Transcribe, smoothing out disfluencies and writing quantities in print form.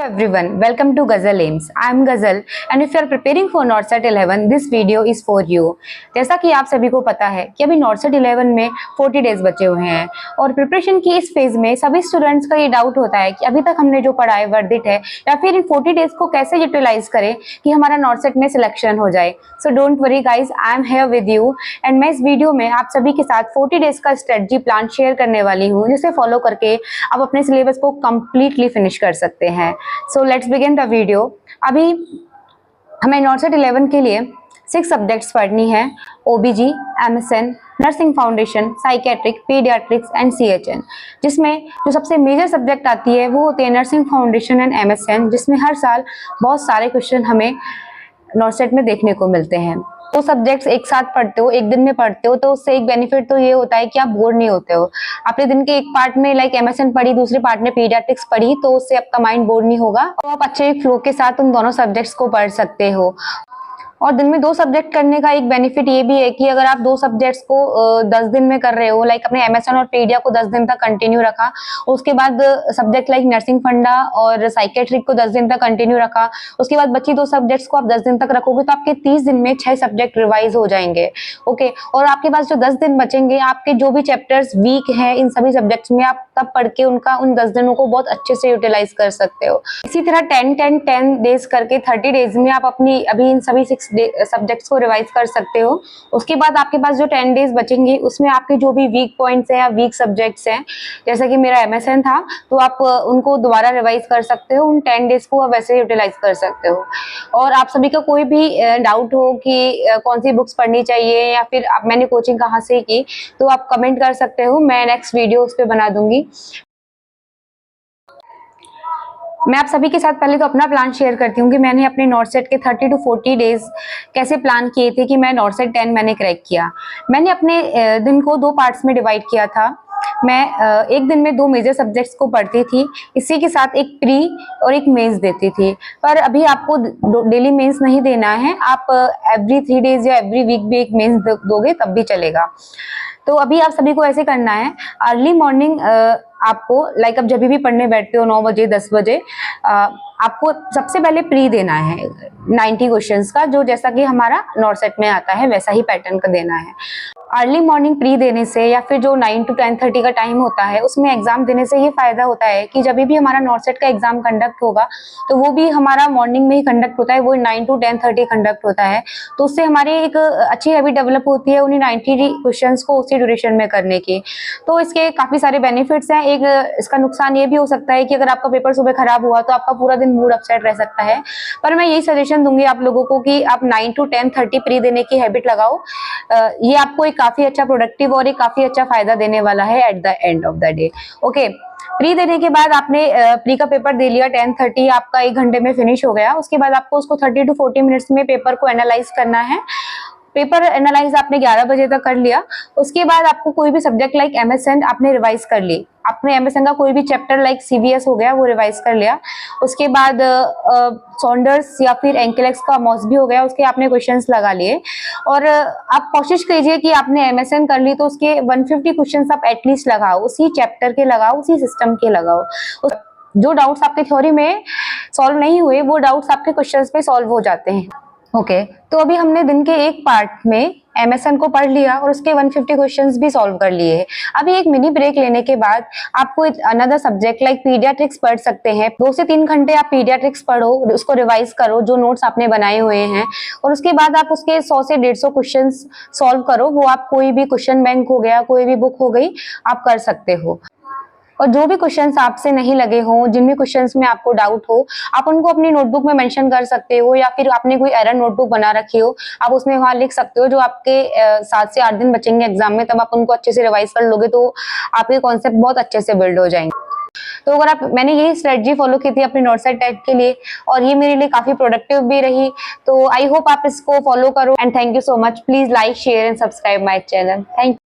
everyone, welcome to Ghazal Aims. I am Ghazal and if you are preparing for NORCET 11, this video is for you. जैसा कि आप सभी को पता है कि अभी NORCET 11 में 40 डेज बचे हुए हैं और प्रिपरेशन की इस फेज में सभी स्टूडेंट्स का ये डाउट होता है कि अभी तक हमने जो पढ़ा है वर्थ इट है या फिर इन 40 डेज को कैसे यूटिलाइज करें कि हमारा NORCET में सिलेक्शन हो जाए। So don't worry guys, I am here with you and मैं इस वीडियो में आप सभी के साथ 40 डेज का स्ट्रेटजी प्लान शेयर करने वाली हूँ जिसे फॉलो करके आप अपने सिलेबस को कंप्लीटली फिनिश कर सकते हैं। So let's begin the video. अभी हमें NORCET 11 के लिए 6 सब्जेक्ट्स पढ़नी है: ओबीजी, MSN, nursing foundation, psychiatric, paediatrics and CHN. जिसमें जो सबसे मेजर सब्जेक्ट आती है वो होती है नर्सिंग फाउंडेशन एंड एमएसएन, जिसमें हर साल बहुत सारे क्वेश्चन हमें NORCET में देखने को मिलते हैं। तो सब्जेक्ट्स एक साथ पढ़ते हो, एक दिन में पढ़ते हो, तो उससे एक बेनिफिट तो ये होता है कि आप बोर नहीं होते हो। आपने दिन के एक पार्ट में लाइक एमएसएन पढ़ी, दूसरे पार्ट में पीडियाट्रिक्स पढ़ी, तो उससे आपका माइंड बोर नहीं होगा और आप अच्छे फ्लो के साथ उन दोनों सब्जेक्ट्स को पढ़ सकते हो। और दिन में 2 सब्जेक्ट करने का एक बेनिफिट ये भी है कि अगर आप 2 सब्जेक्ट्स को 10 दिन में कर रहे हो, लाइक अपने एमएसएन और पीडिया को 10 दिन तक कंटिन्यू रखा, उसके बाद सब्जेक्ट लाइक नर्सिंग फंडा और साइकेट्रिक को 10 दिन तक कंटिन्यू रखा, उसके बाद बची 2 सब्जेक्ट्स को आप 10 दिन तक रखोगे तो आपके 30 दिन में 6 सब्जेक्ट रिवाइज हो जाएंगे। ओके, और आपके पास जो 10 दिन बचेंगे, आपके जो भी चैप्टर्स वीक हैं इन सभी सब्जेक्ट्स में, आप तब पढ़ के उनका उन 10 दिनों को बहुत अच्छे से यूटिलाइज कर सकते हो। इसी तरह 10 डेज करके 30 डेज में आप अपनी अभी इन सभी 6 सब्जेक्ट्स को रिवाइज कर सकते हो। उसके बाद आपके पास जो 10 डेज बचेंगे उसमें आपके जो भी वीक पॉइंट्स हैं या वीक सब्जेक्ट्स हैं, जैसा कि मेरा एमएसएन था, तो आप उनको दोबारा रिवाइज कर सकते हो। उन 10 डेज को आप वैसे यूटिलाइज कर सकते हो। और आप सभी का कोई भी डाउट हो कि कौन सी बुक्स पढ़नी चाहिए या फिर मैंने कोचिंग कहाँ से की, तो आप कमेंट कर सकते हो, मैं नेक्स्ट वीडियो उस पर बना दूंगी। मैं आप सभी के साथ पहले तो अपना प्लान शेयर करती हूँ कि मैंने अपने NORCET के 30 to 40 डेज कैसे प्लान किए थे कि मैं NORCET 10 मैंने क्रैक किया। मैंने अपने दिन को 2 पार्ट्स में डिवाइड किया था। मैं एक दिन में 2 मेजर सब्जेक्ट्स को पढ़ती थी, इसी के साथ एक प्री और एक मेंस देती थी। पर अभी आपको डेली मेंस नहीं देना है, आप एवरी 3 डेज या एवरी वीक भी एक मेंस दोगे तब भी चलेगा। तो अभी आप सभी को ऐसे करना है, अर्ली मॉर्निंग आपको लाइक अब जब भी पढ़ने बैठते हो 9 बजे 10 बजे, आपको सबसे पहले प्री देना है 90 क्वेश्चंस का, जो जैसा कि हमारा NORCET में आता है वैसा ही पैटर्न का देना है। अर्ली मॉर्निंग प्री देने से या फिर जो 9 to 10:30 का टाइम होता है उसमें एग्जाम देने से ये फायदा होता है कि जब भी हमारा NORCET का एग्जाम कंडक्ट होगा तो वो भी हमारा मॉर्निंग में ही कंडक्ट होता है, वो 9 to 10:30 कंडक्ट होता है। तो उससे हमारी एक अच्छी हैबिट डेवलप होती है उन्हीं 90 क्वेश्चंस को उसी ड्यूरेशन में करने की। तो इसके काफी सारे बेनिफिट्स हैं। एक इसका नुकसान ये भी हो सकता है कि अगर आपका पेपर सुबह खराब हुआ तो आपका पूरा दिन मूड अपसेट रह सकता है। पर मैं यही सजेशन दूंगी आप लोगों को कि आप 9 to 10:30 प्री देने की हैबिट लगाओ। ये आपको काफी अच्छा प्रोडक्टिव और एक काफी अच्छा फायदा देने वाला है at the end of the day. Okay, pre देने के बाद आपने प्री का पेपर दे लिया, 10:30 आपका 1 घंटे में फिनिश हो गया। उसके बाद आपको उसको 30 to 40 मिनट्स में पेपर को एनालाइज करना है। पेपर एनालाइज आपने 11 बजे तक कर लिया। उसके बाद आपको कोई भी सब्जेक्ट लाइक एमएसएन आपने रिवाइज कर ली, आपने एमएसएन का कोई भी चैप्टर लाइक सीवीएस हो गया वो रिवाइज कर लिया। उसके बाद सॉन्डर्स या फिर एंकेलेक्स का मॉस भी हो गया, उसके आपने क्वेश्चंस लगा लिए। और आप कोशिश कीजिए कि आपने एमएसएन कर ली तो उसके 150 क्वेश्चंस आप एटलीस्ट लगाओ, उसी चैप्टर के लगाओ, उसी सिस्टम के लगाओ। जो डाउट्स आपके थ्योरी में सॉल्व नहीं हुए वो डाउट्स आपके क्वेश्चंस पे सॉल्व हो जाते हैं। ओके, तो अभी हमने दिन के एक पार्ट में एमएसएन को पढ़ लिया और उसके 150 क्वेश्चंस भी सॉल्व कर लिए हैं। अभी एक मिनी ब्रेक लेने के बाद आपको अनदर सब्जेक्ट लाइक पीडियाट्रिक्स पढ़ सकते हैं। 2 से 3 घंटे आप पीडियाट्रिक्स पढ़ो, उसको रिवाइज करो जो नोट्स आपने बनाए हुए हैं, और उसके बाद आप उसके 100 से 150 क्वेश्चंस सॉल्व करो। वो आप कोई भी क्वेश्चन बैंक हो गया, कोई भी बुक हो गई, आप कर सकते हो। और जो भी क्वेश्चंस आपसे नहीं लगे हों, जिन भी क्वेश्चंस में आपको डाउट हो, आप उनको अपनी नोटबुक में मेंशन कर सकते हो, या फिर आपने कोई एरर नोटबुक बना रखी हो आप उसमें वहां लिख सकते हो। जो आपके 7 से 8 दिन बचेंगे एग्जाम में, तब आप उनको अच्छे से रिवाइज कर लोगे तो आपके कॉन्सेप्ट बहुत अच्छे से बिल्ड हो जाएंगे। तो अगर मैंने यही स्ट्रेटजी फॉलो की थी अपने NORCET टेट के लिए और ये मेरे लिए काफी प्रोडक्टिव भी रही, तो आई होप आप इसको फॉलो करो। And thank you so much. Please like, share and subscribe my channel. Thank you.